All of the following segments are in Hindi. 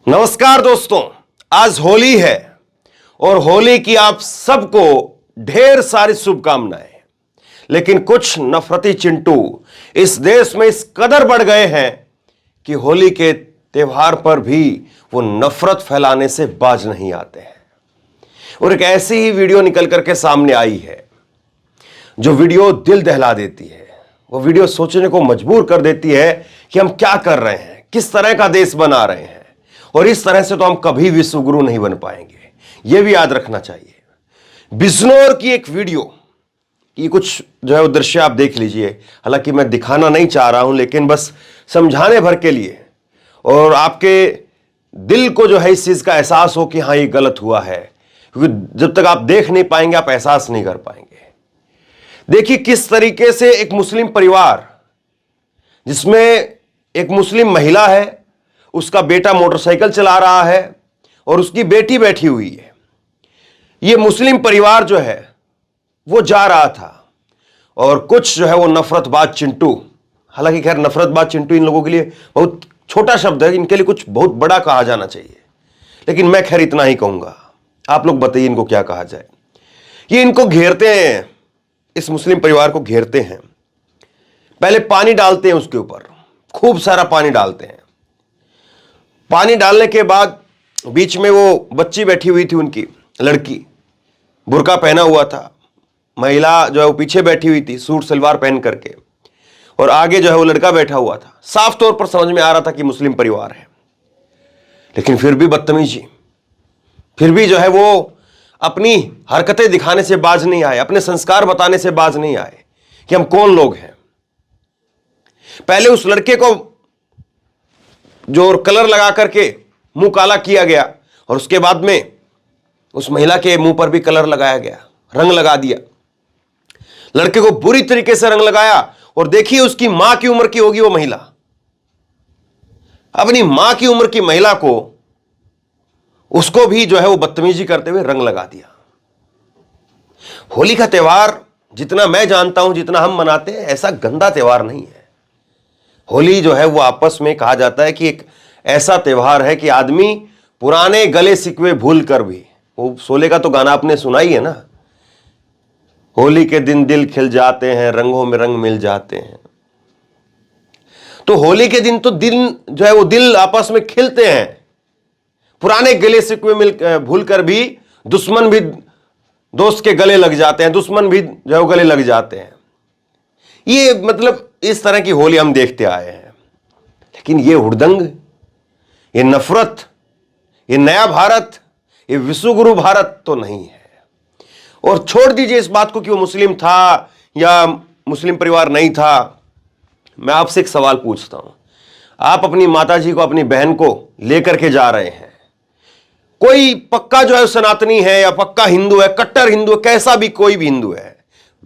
नमस्कार दोस्तों, आज होली है और होली की आप सबको ढेर सारी शुभकामनाएं। लेकिन कुछ नफरती चिंटू इस देश में इस कदर बढ़ गए हैं कि होली के त्योहार पर भी वो नफरत फैलाने से बाज नहीं आते हैं। और एक ऐसी ही वीडियो निकल करके सामने आई है जो वीडियो दिल दहला देती है। वो वीडियो सोचने को मजबूर कर देती है कि हम क्या कर रहे हैं, किस तरह का देश बना रहे हैं, और इस तरह से तो हम कभी विश्व गुरु नहीं बन पाएंगे। यह भी याद रखना चाहिए। बिजनौर की एक वीडियो, ये कुछ जो है वो दृश्य आप देख लीजिए। हालांकि मैं दिखाना नहीं चाह रहा हूं, लेकिन बस समझाने भर के लिए, और आपके दिल को जो है इस चीज का एहसास हो कि हां ये गलत हुआ है। क्योंकि जब तक आप देख नहीं पाएंगे आप एहसास नहीं कर पाएंगे। देखिए किस तरीके से एक मुस्लिम परिवार, जिसमें एक मुस्लिम महिला है, उसका बेटा मोटरसाइकिल चला रहा है और उसकी बेटी बैठी हुई है। यह मुस्लिम परिवार जो है वो जा रहा था और कुछ जो है वो नफरतबाज चिंटू, हालांकि खैर नफरतबाज चिंटू इन लोगों के लिए बहुत छोटा शब्द है, इनके लिए कुछ बहुत बड़ा कहा जाना चाहिए, लेकिन मैं खैर इतना ही कहूंगा। आप लोग बताइए इनको क्या कहा जाए। ये इनको घेरते हैं, इस मुस्लिम परिवार को घेरते हैं। पहले पानी डालते हैं उसके ऊपर, खूब सारा पानी डालते हैं। पानी डालने के बाद बीच में वो बच्ची बैठी हुई थी, उनकी लड़की, बुर्का पहना हुआ था। महिला जो है वो पीछे बैठी हुई थी सूट सलवार पहन करके, और आगे जो है वो लड़का बैठा हुआ था। साफ तौर पर समझ में आ रहा था कि मुस्लिम परिवार है, लेकिन फिर भी बदतमीजी, फिर भी जो है वो अपनी हरकतें दिखाने से बाज नहीं आए, अपने संस्कार बताने से बाज नहीं आए कि हम कौन लोग हैं। पहले उस लड़के को जो कलर लगा करके मुंह काला किया गया, और उसके बाद में उस महिला के मुंह पर भी कलर लगाया गया, रंग लगा दिया। लड़के को बुरी तरीके से रंग लगाया, और देखिए उसकी मां की उम्र की होगी वो महिला, अपनी मां की उम्र की महिला को, उसको भी जो है वो बदतमीजी करते हुए रंग लगा दिया। होली का त्योहार जितना मैं जानता हूं, जितना हम मनाते हैं, ऐसा गंदा त्योहार नहीं है। होली जो है वो आपस में कहा जाता है कि एक ऐसा त्योहार है कि आदमी पुराने गले सिकवे भूल कर भी, वो शोले का तो गाना आपने सुना ही है ना, होली के दिन दिल खिल जाते हैं, रंगों में रंग मिल जाते हैं। तो होली के दिन तो दिल जो है वो दिल आपस में खिलते हैं। पुराने गले सिकवे भूल कर भी दुश्मन भी दोस्त के गले लग जाते हैं, दुश्मन भी जो है वो गले लग जाते हैं। ये मतलब इस तरह की होली हम देखते आए हैं। लेकिन ये हुड़दंग, ये नफरत, ये नया भारत, ये विश्वगुरु भारत तो नहीं है। और छोड़ दीजिए इस बात को कि वो मुस्लिम था या मुस्लिम परिवार नहीं था। मैं आपसे एक सवाल पूछता हूं, आप अपनी माताजी को, अपनी बहन को लेकर के जा रहे हैं, कोई पक्का जो है सनातनी है या पक्का हिंदू है, कट्टर हिंदू है, कैसा भी कोई भी हिंदू है,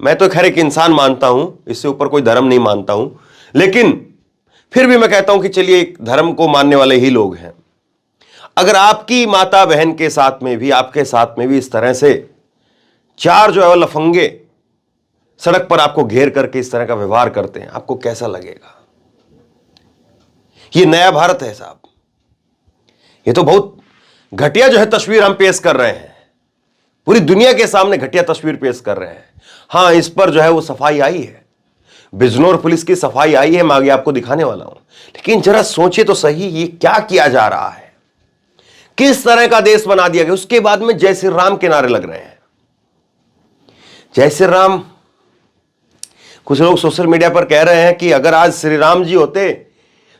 मैं तो खैर एक इंसान मानता हूं, इससे ऊपर कोई धर्म नहीं मानता हूं, लेकिन फिर भी मैं कहता हूं कि चलिए एक धर्म को मानने वाले ही लोग हैं। अगर आपकी माता बहन के साथ में भी, आपके साथ में भी इस तरह से चार जो है लफंगे सड़क पर आपको घेर करके इस तरह का व्यवहार करते हैं, आपको कैसा लगेगा? ये नया भारत है साहब। ये तो बहुत घटिया जो है तस्वीर हम पेश कर रहे हैं, पूरी दुनिया के सामने घटिया तस्वीर पेश कर रहे हैं। हां, इस पर जो है वो सफाई आई है, बिजनौर पुलिस की सफाई आई है, मैं आगे आपको दिखाने वाला हूं। लेकिन जरा सोचिए तो सही, ये क्या किया जा रहा है, किस तरह का देश बना दिया गया। उसके बाद में जय श्री राम के नारे लग रहे हैं। जय श्री राम, कुछ लोग सोशल मीडिया पर कह रहे हैं कि अगर आज श्री राम जी होते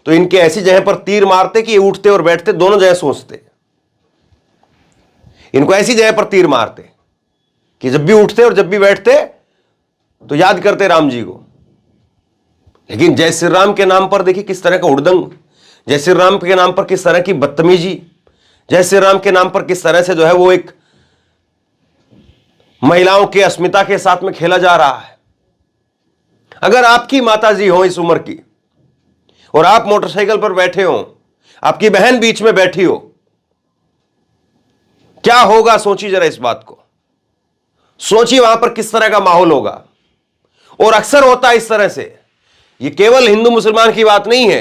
तो इनके ऐसी जगह पर तीर मारते कि ये उठते और बैठते दोनों जगह सोचते। इनको ऐसी जगह पर तीर मारते कि जब भी उठते और जब भी बैठते तो याद करते राम जी को। लेकिन जय श्री राम के नाम पर देखिए किस तरह का हुड़दंग, जय श्री राम के नाम पर किस तरह की बदतमीजी, जय श्री राम के नाम पर किस तरह से जो है वो एक महिलाओं की अस्मिता के साथ में खेला जा रहा है। अगर आपकी माताजी हो इस उम्र की और आप मोटरसाइकिल पर बैठे हो, आपकी बहन बीच में बैठी हो, क्या होगा? सोचिए जरा इस बात को, सोचिए वहां पर किस तरह का माहौल होगा। और अक्सर होता है इस तरह से, ये केवल हिंदू मुसलमान की बात नहीं है,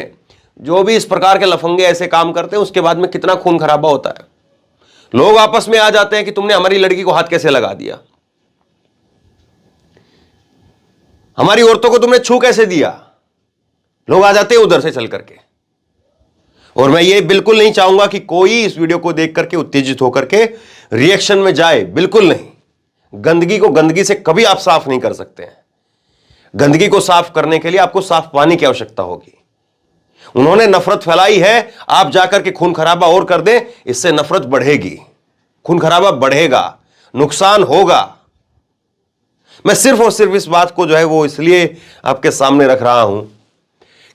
जो भी इस प्रकार के लफंगे ऐसे काम करते हैं उसके बाद में कितना खून खराबा होता है। लोग आपस में आ जाते हैं कि तुमने हमारी लड़की को हाथ कैसे लगा दिया, हमारी औरतों को तुमने छू कैसे दिया। लोग आ जाते हैं उधर से चल करके। और मैं ये बिल्कुल नहीं चाहूंगा कि कोई इस वीडियो को देख करके उत्तेजित होकर के रिएक्शन में जाए, बिल्कुल नहीं। गंदगी को गंदगी से कभी आप साफ नहीं कर सकते हैं। गंदगी को साफ करने के लिए आपको साफ पानी की आवश्यकता होगी। उन्होंने नफरत फैलाई है, आप जाकर के खून खराबा और कर दें, इससे नफरत बढ़ेगी, खून खराबा बढ़ेगा, नुकसान होगा। मैं सिर्फ और सिर्फ इस बात को जो है वो इसलिए आपके सामने रख रहा हूं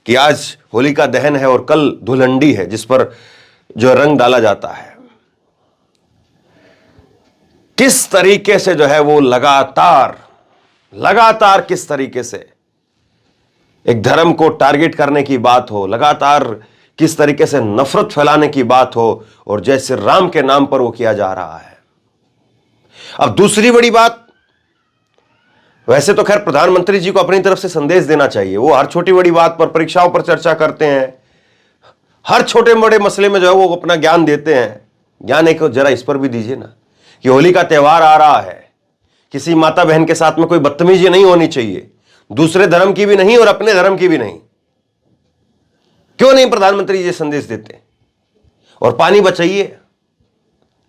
कि आज होलिका दहन है और कल धुलंडी है, जिस पर जो रंग डाला जाता है। किस तरीके से जो है वो लगातार किस तरीके से एक धर्म को टारगेट करने की बात हो, लगातार किस तरीके से नफरत फैलाने की बात हो, और जय श्री राम के नाम पर वो किया जा रहा है। अब दूसरी बड़ी बात, वैसे तो खैर प्रधानमंत्री जी को अपनी तरफ से संदेश देना चाहिए। वो हर छोटी बड़ी बात पर, परीक्षाओं पर चर्चा करते हैं, हर छोटे बड़े मसले में जो है वो अपना ज्ञान देते हैं। ज्ञान एक जरा इस पर भी दीजिए ना कि होली का त्योहार आ रहा है, किसी माता बहन के साथ में कोई बदतमीजी नहीं होनी चाहिए, दूसरे धर्म की भी नहीं और अपने धर्म की भी नहीं। क्यों नहीं प्रधानमंत्री जी संदेश देते? और पानी बचाइए,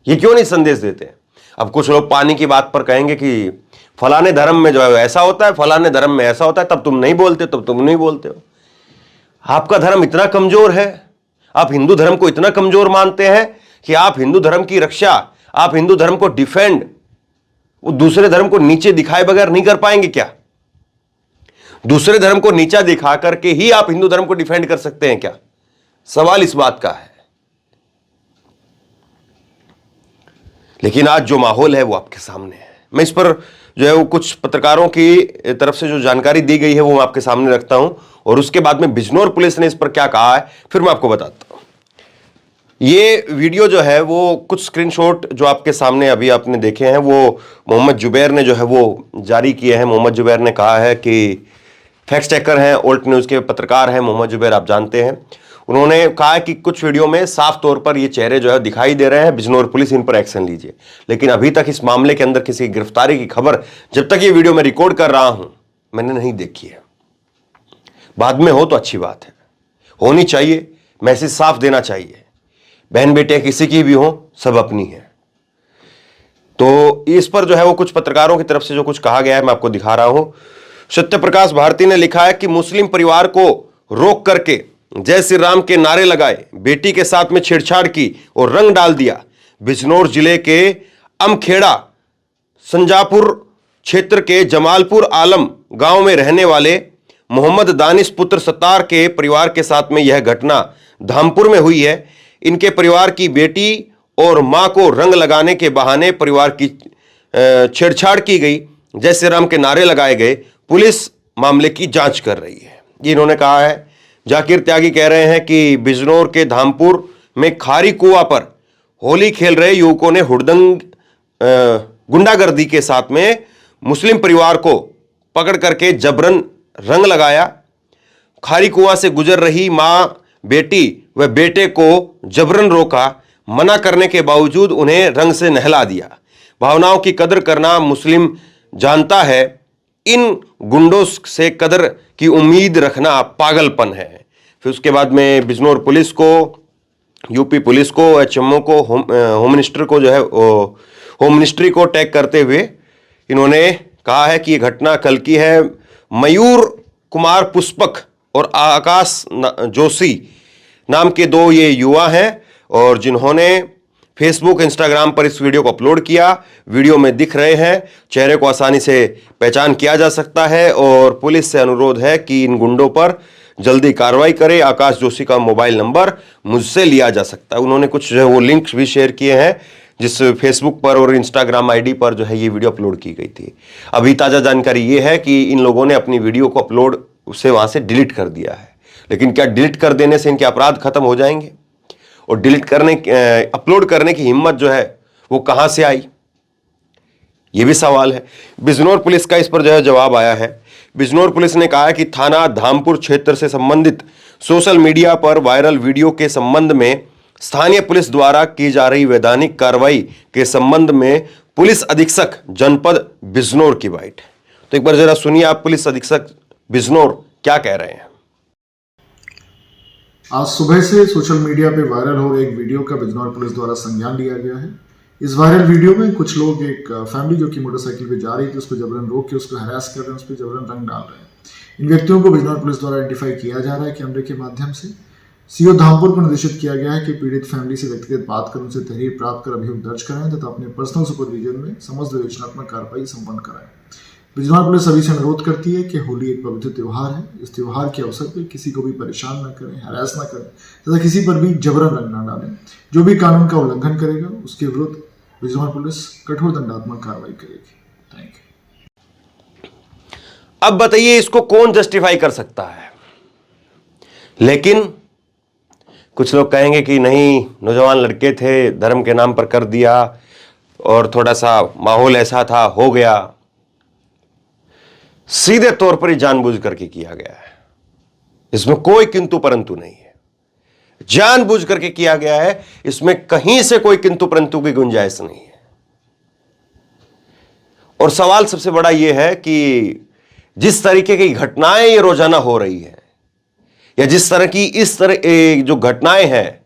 ये क्यों नहीं संदेश देते? अब कुछ लोग पानी की बात पर कहेंगे कि फलाने धर्म में जो है ऐसा होता है, फलाने धर्म में ऐसा होता है, तब तुम नहीं बोलते, तब तुम नहीं बोलते हो। आपका धर्म इतना कमजोर है, आप हिंदू धर्म को इतना कमजोर मानते हैं कि आप हिंदू धर्म की रक्षा, आप हिंदू धर्म को डिफेंड, वो दूसरे धर्म को नीचे दिखाए बगैर नहीं कर पाएंगे क्या? दूसरे धर्म को नीचा दिखा करके ही आप हिंदू धर्म को डिफेंड कर सकते हैं क्या? सवाल इस बात का है। लेकिन आज जो माहौल है वो आपके सामने है। मैं इस पर जो है वो कुछ पत्रकारों की तरफ से जो जानकारी दी गई है वो मैं आपके सामने रखता हूं, और उसके बाद में बिजनौर पुलिस ने इस पर क्या कहा है फिर मैं आपको बताता हूं। ये वीडियो जो है वो कुछ स्क्रीनशॉट जो आपके सामने अभी आपने देखे हैं वो मोहम्मद जुबैर ने जो है वो जारी किए हैं। मोहम्मद जुबैर ने कहा है कि फैक्ट चेकर हैं, ओल्ट न्यूज़ के पत्रकार हैं मोहम्मद जुबैर, आप जानते हैं। उन्होंने कहा है कि कुछ वीडियो में साफ तौर पर ये चेहरे जो है दिखाई दे रहे हैं, बिजनौर पुलिस इन पर एक्शन लीजिए। लेकिन अभी तक इस मामले के अंदर किसी गिरफ्तारी की खबर जब तक ये वीडियो मैं रिकॉर्ड कर रहा हूं मैंने नहीं देखी है। बाद में हो तो अच्छी बात है, होनी चाहिए, मैसेज साफ देना चाहिए। बहन बेटे किसी की भी हो, सब अपनी है। तो इस पर जो है वो कुछ पत्रकारों की तरफ से जो कुछ कहा गया है मैं आपको दिखा रहा हूं। सत्य प्रकाश भारती ने लिखा है कि मुस्लिम परिवार को रोक करके जय श्री राम के नारे लगाए, बेटी के साथ में छेड़छाड़ की और रंग डाल दिया। बिजनौर जिले के अमखेड़ा संजापुर क्षेत्र के जमालपुर आलम गांव में रहने वाले मोहम्मद दानिश पुत्र सत्तार के परिवार के साथ में यह घटना धामपुर में हुई है। इनके परिवार की बेटी और मां को रंग लगाने के बहाने परिवार की छेड़छाड़ की गई, जय श्री राम के नारे लगाए गए। पुलिस मामले की जांच कर रही है, ये इन्होंने कहा है। जाकिर त्यागी कह रहे हैं कि बिजनौर के धामपुर में खारी कुआं पर होली खेल रहे युवकों ने हुड़दंग गुंडागर्दी के साथ में मुस्लिम परिवार को पकड़ करके जबरन रंग लगाया। खारी कुआं से गुजर रही मां, बेटी व बेटे को जबरन रोका, मना करने के बावजूद उन्हें रंग से नहला दिया। भावनाओं की कदर करना मुस्लिम जानता है, इन गुंडों से कदर की उम्मीद रखना पागलपन है। फिर उसके बाद में बिजनौर पुलिस को, यूपी पुलिस को, एचएमओ को, होम मिनिस्टर को जो है होम मिनिस्ट्री को टैग करते हुए इन्होंने कहा है कि यह घटना कल की है। मयूर कुमार पुष्पक और आकाश जोशी नाम के दो ये युवा हैं और जिन्होंने फेसबुक इंस्टाग्राम पर इस वीडियो को अपलोड किया। वीडियो में दिख रहे हैं, चेहरे को आसानी से पहचान किया जा सकता है और पुलिस से अनुरोध है कि इन गुंडों पर जल्दी कार्रवाई करे। आकाश जोशी का मोबाइल नंबर मुझसे लिया जा सकता है। उन्होंने कुछ जो है वो लिंक्स भी शेयर किए हैं जिस फेसबुक पर और इंस्टाग्राम आईडी पर जो है ये वीडियो अपलोड की गई थी। अभी ताज़ा जानकारी ये है कि इन लोगों ने अपनी वीडियो को अपलोड से वहाँ से डिलीट कर दिया है। लेकिन क्या डिलीट कर देने से इनके अपराध खत्म हो जाएंगे? और डिलीट करने, अपलोड करने की हिम्मत जो है वो कहाँ से आई, ये भी सवाल है। बिजनौर पुलिस का इस पर जो है जवाब आया है। बिजनौर पुलिस ने कहा है कि थाना धामपुर क्षेत्र से संबंधित सोशल मीडिया पर वायरल वीडियो के संबंध में स्थानीय पुलिस द्वारा की जा रही वैधानिक कार्रवाई के संबंध में पुलिस अधीक्षक जनपद बिजनौर की बाइट। तो एक बार जरा सुनिए आप पुलिस अधीक्षक बिजनौर क्या कह रहे हैं। आज सुबह से सोशल मीडिया पे वायरल हो रहे एक वीडियो का बिजनौर पुलिस द्वारा संज्ञान लिया गया है। इस वायरल वीडियो में कुछ लोग एक फैमिली जो कि मोटरसाइकिल पे जा रही थी उसको जबरन रोक के उसको हरास कर रहे हैं, उस पर जबरन रंग डाल रहे हैं। इन व्यक्तियों को बिजनौर पुलिस द्वारा आइडेंटिफाई किया जा रहा है कैमरे के माध्यम से। सीओ धामपुर को निर्देशित किया गया है कि पीड़ित फैमिली से व्यक्तिगत बात कर उनसे तहरीर प्राप्त कर अभियोग दर्ज कराएं तथा अपने पर्सनल सुपरविजन में समस्त विवेचनात्मक कार्रवाई संपन्न कराएं। बिजनौर पुलिस सभी से अनुरोध करती है कि होली एक पवित्र त्योहार है। इस त्योहार के अवसर पर किसी को भी परेशान न करें, हरास न करें तथा किसी पर भी जबरन रंग न डालें। जो भी कानून का उल्लंघन करेगा उसके विरुद्ध बिजनौर पुलिस कठोर दंडात्मक कार्रवाई करेगी। Thank you. अब बताइए इसको कौन जस्टिफाई कर सकता है? लेकिन कुछ लोग कहेंगे कि नहीं, नौजवान लड़के थे, धर्म के नाम पर कर दिया और थोड़ा सा माहौल ऐसा था, हो गया। सीधे तौर पर ही जानबूझ करके किया गया है, इसमें कोई किंतु परंतु नहीं है। जानबूझ करके किया गया है, इसमें कहीं से कोई किंतु परंतु की गुंजाइश नहीं है। और सवाल सबसे बड़ा यह है कि जिस तरीके की घटनाएं ये रोजाना हो रही है या जिस तरह की इस तरह जो घटनाएं हैं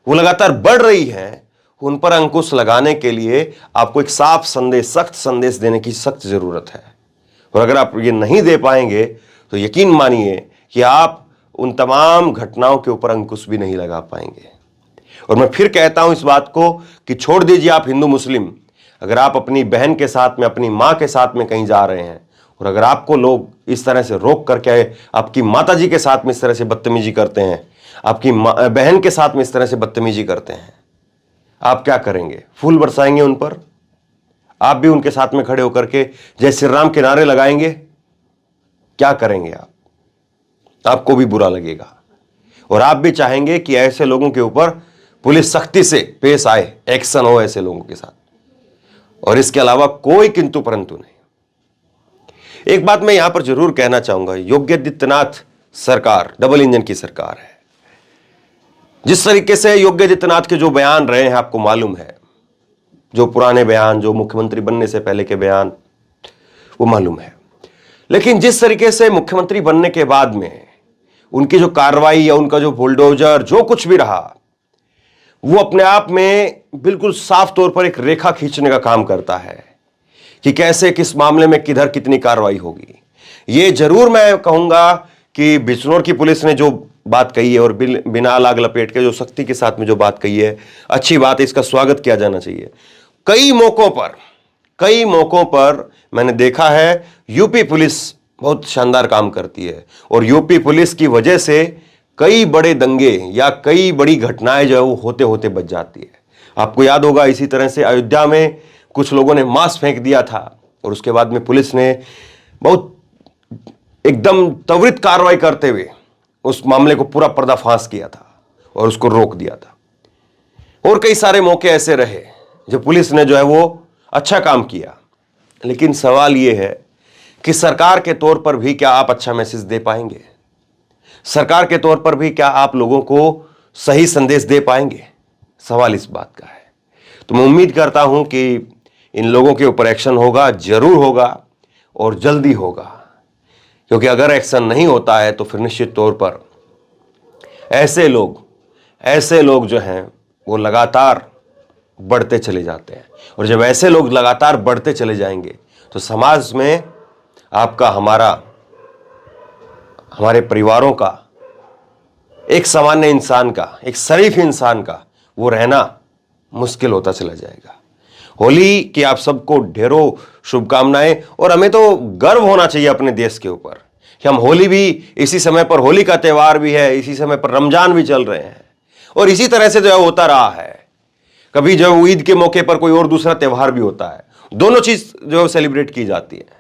वो लगातार बढ़ रही हैं, उन पर अंकुश लगाने के लिए आपको एक साफ संदेश, सख्त संदेश देने की सख्त जरूरत है। और अगर आप ये नहीं दे पाएंगे तो यकीन मानिए कि आप उन तमाम घटनाओं के ऊपर अंकुश भी नहीं लगा पाएंगे। और मैं फिर कहता हूं इस बात को कि छोड़ दीजिए आप हिंदू मुस्लिम, अगर आप अपनी बहन के साथ में, अपनी मां के साथ में कहीं जा रहे हैं और अगर आपको लोग इस तरह से रोक करके आपकी माता जी के साथ में इस तरह से बदतमीजी करते हैं, आपकी बहन के साथ में इस तरह से बदतमीजी करते हैं, आप क्या करेंगे? फूल बरसाएंगे उन पर? आप भी उनके साथ में खड़े होकर के जय श्री राम के नारे लगाएंगे? क्या करेंगे आप? आपको भी बुरा लगेगा और आप भी चाहेंगे कि ऐसे लोगों के ऊपर पुलिस सख्ती से पेश आए, एक्शन हो ऐसे लोगों के साथ। और इसके अलावा कोई किंतु परंतु नहीं। एक बात मैं यहां पर जरूर कहना चाहूंगा, योगी आदित्यनाथ सरकार डबल इंजन की सरकार है। जिस तरीके से योगी आदित्यनाथ के जो बयान रहे हैं आपको मालूम है, जो पुराने बयान, जो मुख्यमंत्री बनने से पहले के बयान, वो मालूम है। लेकिन जिस तरीके से मुख्यमंत्री बनने के बाद में उनकी जो कार्रवाई या उनका जो बुलडोजर जो कुछ भी रहा, वो अपने आप में बिल्कुल साफ तौर पर एक रेखा खींचने का काम करता है कि कैसे किस मामले में किधर कितनी कार्रवाई होगी। ये जरूर मैं कहूंगा कि बिजनौर की पुलिस ने जो बात कही है और बिना लाग लपेट के जो सख्ती के साथ में जो बात कही है, अच्छी बात है, इसका स्वागत किया जाना चाहिए। कई मौकों पर मैंने देखा है यूपी पुलिस बहुत शानदार काम करती है और यूपी पुलिस की वजह से कई बड़े दंगे या कई बड़ी घटनाएं जो है वो होते होते बच जाती है। आपको याद होगा इसी तरह से अयोध्या में कुछ लोगों ने मांस फेंक दिया था और उसके बाद में पुलिस ने बहुत एकदम त्वरित कार्रवाई करते हुए उस मामले को पूरा पर्दाफाश किया था और उसको रोक दिया था। और कई सारे मौके ऐसे रहे जो पुलिस ने जो है वो अच्छा काम किया। लेकिन सवाल यह है कि सरकार के तौर पर भी क्या आप अच्छा मैसेज दे पाएंगे? सरकार के तौर पर भी क्या आप लोगों को सही संदेश दे पाएंगे? सवाल इस बात का है। तो मैं उम्मीद करता हूं कि इन लोगों के ऊपर एक्शन होगा, जरूर होगा और जल्दी होगा, क्योंकि अगर एक्शन नहीं होता है तो फिर निश्चित तौर पर ऐसे लोग जो हैं वो लगातार बढ़ते चले जाते हैं। और जब ऐसे लोग लगातार बढ़ते चले जाएंगे तो समाज में आपका, हमारे परिवारों का, एक सामान्य इंसान का, एक शरीफ इंसान का वो रहना मुश्किल होता चला जाएगा। होली की आप सबको ढेरों शुभकामनाएं। और हमें तो गर्व होना चाहिए अपने देश के ऊपर कि हम होली भी इसी समय पर, होली का त्यौहार भी है, इसी समय पर रमजान भी चल रहे हैं और इसी तरह से जो है होता रहा है। कभी जो ईद के मौके पर कोई और दूसरा त्यौहार भी होता है, दोनों चीज जो है सेलिब्रेट की जाती है।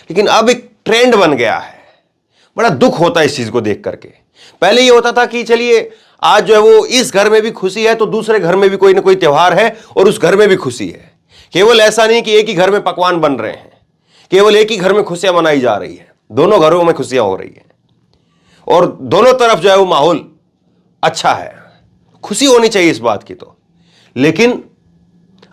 लेकिन अब एक ट्रेंड बन गया है, बड़ा दुख होता है इस चीज को देख करके। पहले ये होता था कि चलिए आज जो है वो इस घर में भी खुशी है तो दूसरे घर में भी कोई ना कोई त्यौहार है और उस घर में भी खुशी है। केवल ऐसा नहीं कि एक ही घर में पकवान बन रहे हैं, केवल एक ही घर में खुशियां मनाई जा रही है, दोनों घरों में खुशियां हो रही है। और दोनों तरफ जो है वो माहौल अच्छा है, खुशी होनी चाहिए इस बात की। तो लेकिन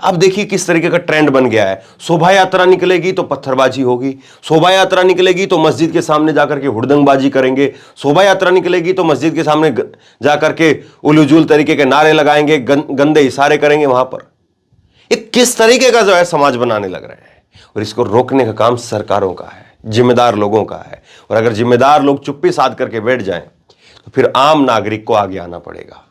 अब देखिए किस तरीके का ट्रेंड बन गया है। शोभा यात्रा निकलेगी तो पत्थरबाजी होगी, शोभा यात्रा निकलेगी तो मस्जिद के सामने जाकर के हुड़दंगबाजी करेंगे, शोभा यात्रा निकलेगी तो मस्जिद के सामने जाकर के उलूजुल तरीके के नारे लगाएंगे, गंदे इशारे करेंगे वहां पर। ये किस तरीके का जो है समाज बनाने लग रहे हैं, और इसको रोकने का काम सरकारों का है, जिम्मेदार लोगों का है। और अगर जिम्मेदार लोग चुप्पी साध करके बैठ जाएं तो फिर आम नागरिक को आगे आना पड़ेगा,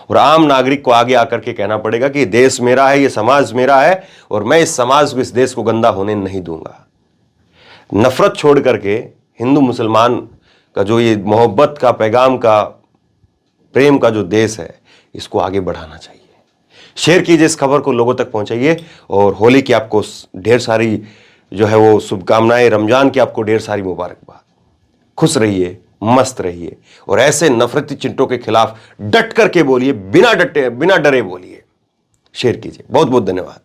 और आम नागरिक को आगे आकर के कहना पड़ेगा कि देश मेरा है, ये समाज मेरा है, और मैं इस समाज को, इस देश को गंदा होने नहीं दूंगा। नफरत छोड़ करके हिंदू मुसलमान का जो ये मोहब्बत का पैगाम का, प्रेम का जो देश है, इसको आगे बढ़ाना चाहिए। शेयर कीजिए इस खबर को, लोगों तक पहुंचाइए, और होली की आपको ढेर सारी जो है वो शुभकामनाएं, रमजान की आपको ढेर सारी मुबारकबाद। खुश रहिए, मस्त रहिए, और ऐसे नफरती चिंटों के खिलाफ डट करके बोलिए, बिना डरे बोलिए। शेयर कीजिए। बहुत बहुत धन्यवाद।